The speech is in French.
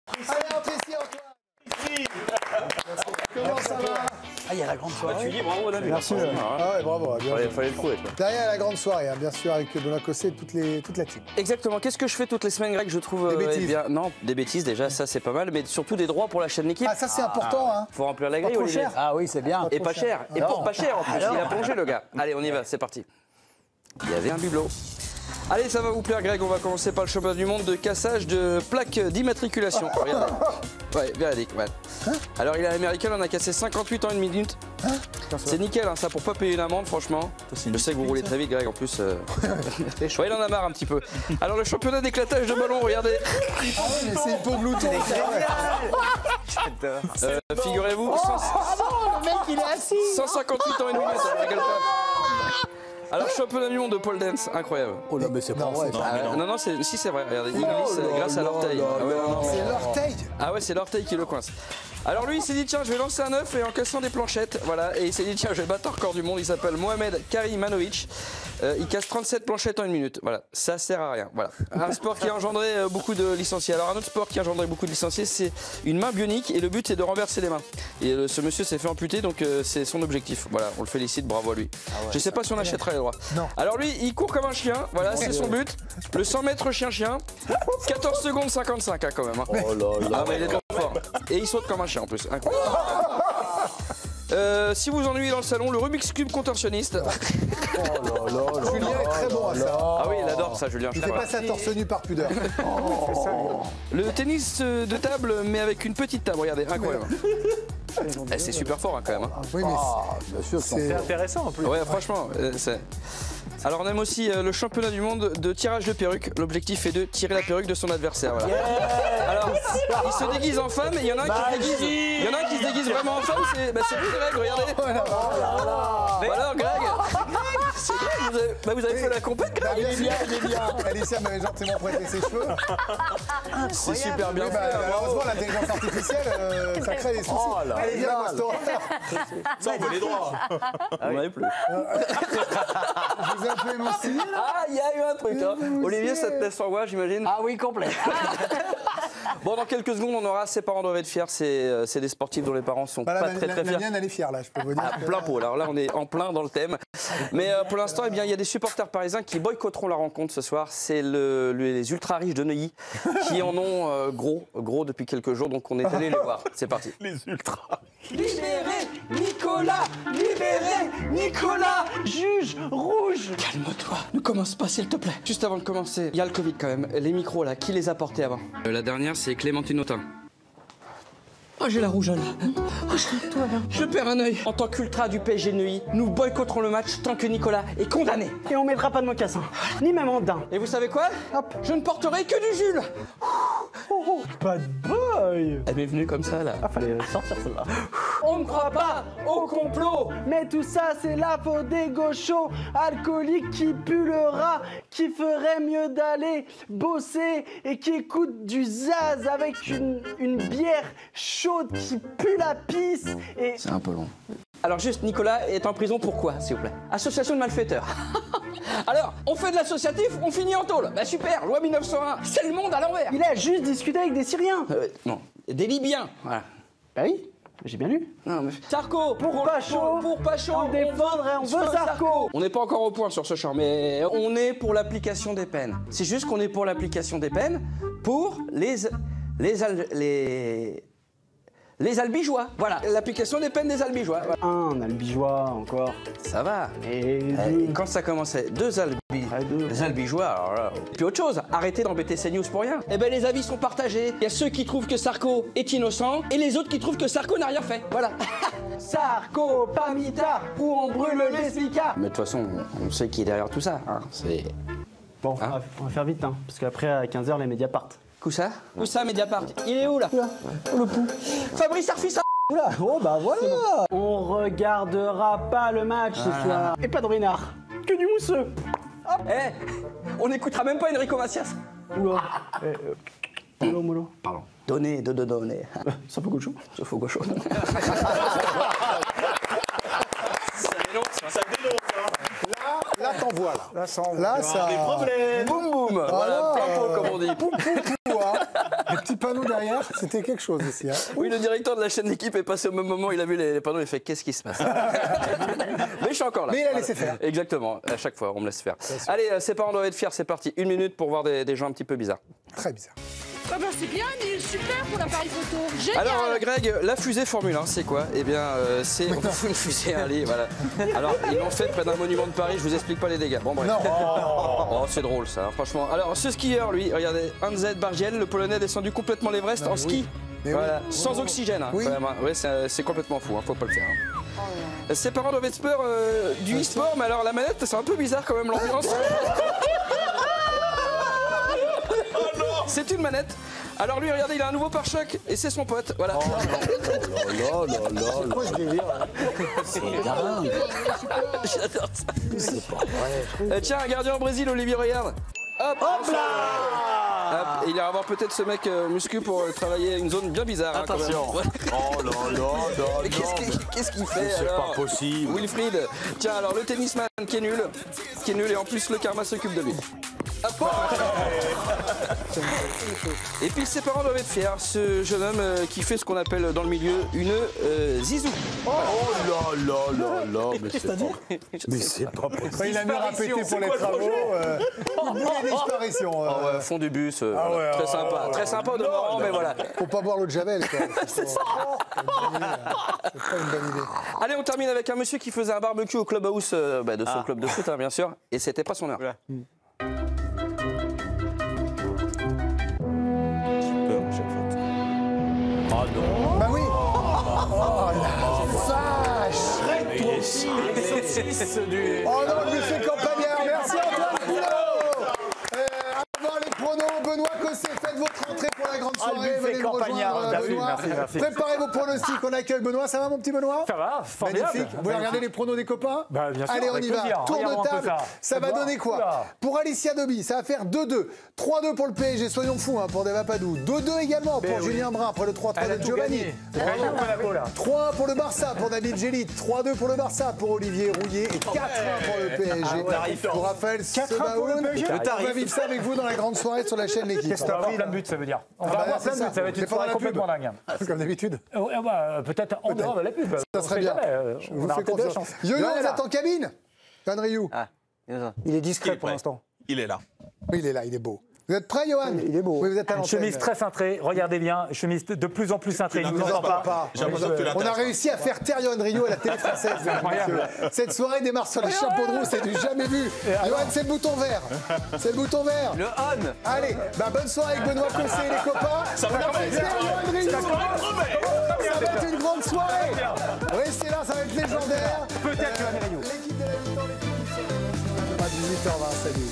Allez, entre ici, Antoine. Comment ça va? Ah, il y a la grande soirée. Tu dis bravo, David. Merci. Ah ouais, bravo. Bien joué. Fallait le trouver. Derrière la grande soirée, hein, bien sûr, avec Benoît Cosset et toute la team. Exactement. Qu'est-ce que je fais toutes les semaines, Greg? Je trouve. Des bêtises. Bien, non, des bêtises déjà, ça c'est pas mal, mais surtout des droits pour la chaîne L'équipe. Ah, ça, c'est important, hein. Faut remplir la grille, trop Olivier. cher. Ah oui, c'est bien. Et pas cher. Et pour pas cher en plus. Alors. Il a plongé le gars. Allez, on y va, c'est parti. Il y avait un bibelot. Allez, ça va vous plaire, Greg. On va commencer par le championnat du monde de cassage de plaques d'immatriculation. Regardez. Ouais, véridique. Ouais. Alors, il est américain, on a cassé 58 en une minute. C'est nickel, hein, ça, pour pas payer une amende, franchement. Je sais que vous roulez très vite, Greg, en plus. Ouais, il en a marre un petit peu. Alors, le championnat d'éclatage de ballon, regardez. Ah oui, mais c'est pour glouton. Figurez-vous, Le mec, il est assis. 158 ans et une minute, on rigole pas. Alors, championnat du monde de pole dance, incroyable. Oh non, mais c'est pas vrai. Non, si c'est vrai, regardez, il glisse grâce à l'orteil. Ah ouais, non, C'est l'orteil. Ah ouais, c'est l'orteil qui le coince. Alors lui, il s'est dit, tiens, je vais lancer un œuf et en cassant des planchettes, voilà. Et il s'est dit, tiens, je vais battre un record du monde. Il s'appelle Mohamed Karimanovic. Il casse 37 planchettes en une minute. Voilà, ça sert à rien. Voilà. Un sport qui a engendré beaucoup de licenciés. Alors un autre sport qui a engendré beaucoup de licenciés, c'est une main bionique. Et le but, c'est de renverser les mains. Et ce monsieur s'est fait amputer, donc c'est son objectif. Voilà, on le félicite, bravo à lui. Je sais pas si on achètera les droits. Non. Alors lui, il court comme un chien. Voilà, c'est son but. Le 100 mètres chien-chien. 14 secondes 55 hein, quand même. Hein. Oh là là. Ah mais il est trop fort. Et il saute comme un chien en plus. Incroyable. Si vous ennuyez dans le salon, le Rubik's Cube contorsionniste. Oh là là. Julien est très bon à ça. Ah oui, il adore ça, Julien. Il fait pas ça torse nu par pudeur. Le tennis de table, mais avec une petite table, regardez, incroyable. Eh, c'est super fort hein, quand même. Hein. Oui, mais Bien sûr, c'est Intéressant en plus. Ouais, franchement, c'est. Alors on aime aussi le championnat du monde de tirage de perruque. L'objectif est de tirer la perruque de son adversaire. Voilà. Alors, il se déguise en femme et il y en a un qui se déguise vraiment en femme. C'est lui, Greg, regardez. Alors, Greg, c'est Greg, vous avez fait la compète, Greg. il est bien. Alicia m'avait gentiment prêté ses cheveux. C'est super bien Oui, fait. bah, malheureusement, l'intelligence artificielle, ça crée des soucis. Oh là Allez, viens, là. Mastor. Ça, on veut les droits. On n'avait plus. Je vous ai appelé aussi. Ah, il y a eu un truc. Hein. Olivier, ça te laisse en voix, j'imagine. Ah oui, complet. Bon, dans quelques secondes, on aura ses parents doivent être fiers. C'est des sportifs dont les parents sont Bah, pas la très mienne, fiers. elle est fière, là, je peux vous dire. À plein pot. Alors là, on est en plein dans le thème. Mais pour l'instant, eh bien, il y a des supporters parisiens qui boycotteront la rencontre ce soir. C'est les ultra riches de Neuilly qui en ont gros depuis quelques jours. Donc on est allé les voir. C'est parti. Les ultras. Libérez Nicolas! Libérez Nicolas! Juge rouge! Calme-toi, ne commence pas s'il te plaît. Juste avant de commencer, il y a le Covid quand même. Les micros là, qui les a portés avant? La dernière, c'est Clémentine Autain. Oh, j'ai la rougeole. Oh, tout va bien. Je perds un œil. En tant qu'ultra du PSG Neuilly, nous boycotterons le match tant que Nicolas est condamné. Et on mettra pas de mocassin, ni même en daim. Et vous savez quoi? Hop, je ne porterai que du Jules. Bad boy. Elle m'est venue comme ça là. Ah, fallait sortir celle-là. On ne croit pas au complot. Mais tout ça, c'est la faute des gauchos alcooliques qui puent le rat, qui ferait mieux d'aller bosser et qui écoutent du zaz avec une bière chaude qui pue la pisse et... C'est un peu long. Alors juste, Nicolas est en prison pourquoi, s'il vous plaît? Association de malfaiteurs. Alors, on fait de l'associatif, on finit en tôle. Bah super, loi 1901, c'est le monde à l'envers. Il a juste discuté avec des Syriens. Non, des Libyens. Voilà. Bah oui, j'ai bien lu. Non, mais... Sarko, Pour pas chaud, pour pas chaud, on défendrait, on veut Sarko. On n'est pas encore au point sur ce champ, mais on est pour l'application des peines. C'est juste qu'on est pour l'application des peines pour les albigeois. Voilà, l'application des peines des albigeois. Voilà. Un albigeois encore. Ça va. Et Et quand ça commençait, deux albigeois, alors là. Puis autre chose, arrêtez d'embêter CNews pour rien. Eh ben les avis sont partagés. Il y a ceux qui trouvent que Sarko est innocent et les autres qui trouvent que Sarko n'a rien fait. Voilà. Sarko, pas mitard, ou on brûle les slicas. Mais de toute façon, on sait qui est derrière tout ça. Hein. C'est. Bon, Hein on va faire vite, hein, parce qu'après, à 15h, les médias partent. Où ça? Où ça, Mediapart? Il est où là? Oh, le pou. Fabrice Arfissa. Oula, oh bah voilà. On regardera pas le match ce soir. Et pas de renard, que du mousseux. Eh, on n'écoutera même pas Enrico Macias. Oula. Mollo. Pardon. Donner. Ça fait gaucho. Ça faut gaucho. Ça dénonce, hein. Là, t'envoies, là. Là, ça... Des problèmes. Boum boum. Voilà, plein pot comme on dit. Pou, pou, pou, hein. Les petits panneaux derrière, c'était quelque chose aussi. Hein. Oui, le directeur de la chaîne d'équipe est passé au même moment, il a vu les panneaux, il a fait qu'est-ce qui se passe? Mais je suis encore là. Mais il a laissé faire. Exactement, à chaque fois, on me laisse faire. Allez, ses parents doivent être fiers, c'est parti. 1 minute pour voir des gens un petit peu bizarres. Très bizarre. Ah bah c'est bien, il est super pour l'appareil photo. Génial. Alors Greg, la fusée Formule 1, c'est quoi? Eh bien, c'est une fusée, allez, voilà. Alors, ils l'ont fait près d'un monument de Paris, je vous explique pas les dégâts. Bon, bref. Non. Oh, c'est drôle ça, hein, franchement. Alors, ce skieur, lui, regardez, Hannes Bargiel, le Polonais, descendu complètement l'Everest en ski. Mais Voilà, oui. sans oxygène, hein, Oui. quand même, hein. Ouais, c'est complètement fou, hein, faut pas le faire. Hein. Ses parents doivent être peur du e-sport, mais alors la manette, c'est un peu bizarre quand même l'ambiance. C'est une manette. Alors lui, regardez, il a un nouveau pare-choc et c'est son pote. Voilà. C'est quoi ce délire? C'est dingue. J'adore ça. C'est pas vrai. Tiens, un gardien au Brésil, Olivier, regarde. Hop, hop là. Hop, et il va avoir peut-être ce mec muscu pour travailler une zone bien bizarre. Hein, quand même. Attention. Oh là là, Mais qu'est-ce qu'il fait c'est alors pas possible. Wilfried. Tiens, alors le tennisman qui est nul et en plus le karma s'occupe de lui. Hop. Et puis ses parents doivent être fiers, ce jeune homme qui fait ce qu'on appelle dans le milieu une zizou. Oh là là là là, mais c'est pas... Mais c'est pas possible. Quand il a mis à répéter pour les travaux, il voulait disparition. Fond du bus, ouais, très sympa, très sympa au demeurant, mais voilà. Faut pas boire l'eau de Javel, quoi. C'est pas une bonne idée. Allez, on termine avec un monsieur qui faisait un barbecue au clubhouse de son club de foot, hein, bien sûr, et c'était pas son heure. Ah non. Bah oui. Oh la vache. Oh non, le buffet campagnard. Merci Antoine Poulot. Avant les pronos, Benoît Cosset, faites votre entrée pour la grande soirée. le buffet Venez nous campagnard, rejoindre, merci, Benoît. merci. Préparez vos pronostics, on accueille Benoît. Ça va mon petit Benoît? Ça va, formidable. Magnifique. Vous voulez regarder les pronos des copains? Bah, bien sûr, Allez, on avec y va. plaisir. Tour Regardons de un peu table. Ça va donner quoi? Oula. Pour Alicia Dobi, ça va faire 2-2. 3-2 pour le PSG, soyons fous, hein, pour Devapadou. 2-2 également pour oui. Julien Brun, après le 3-3 Elle a de tout Giovanni. gagné. Elle a gagné au Monaco, là. 3 pour le Barça, pour David Gélit. 3-2 pour le Barça, pour Olivier Rouillet. Et 4-1 pour le PSG. Pour Raphaël 4-1 pour le Sebaoun. PSG. On va vivre ça avec vous dans la grande soirée sur la chaîne L'équipe. Qu'est-ce qu'on va avoir plein de buts, ça veut dire. On va bah là, avoir plein de c'est buts, ça va être ça. une C'est pendant soirée la pub. complètement dingue. Comme d'habitude. Peut-être en dehors de la pub. Ça serait bien. Je On vous aura fais peut-être de la confiance. chance. Yo-Yo, Johan est vous là. êtes en cabine? Johan Rioux. Il est discret Il est pour prêt. l'instant. Il est là. Oui, il est là, il est beau. Vous êtes prêt, Johan? Il est beau. Oui, vous êtes à Une l'antenne. chemise très cintrée, regardez bien, chemise de plus en plus cintrée. Il nous l'intéresses en pas. J'ai l'impression que tu On a l'intéresses. réussi à faire taire Johan Rioux à la télé française. incroyable. Cette soirée démarre sur les chapeaux de roue, c'est du jamais vu. Johan, c'est le bouton vert. C'est le bouton vert. Le on. Allez, bonne soirée avec Benoît Cosset et les copains. Ça va C'est Johan Rioux. Ça va être une grande soirée. Restez là, ça va être légendaire. Peut-être Johan Rioux. L'équipe de la mi-temps, l'équipe du soir. 18h20, salut.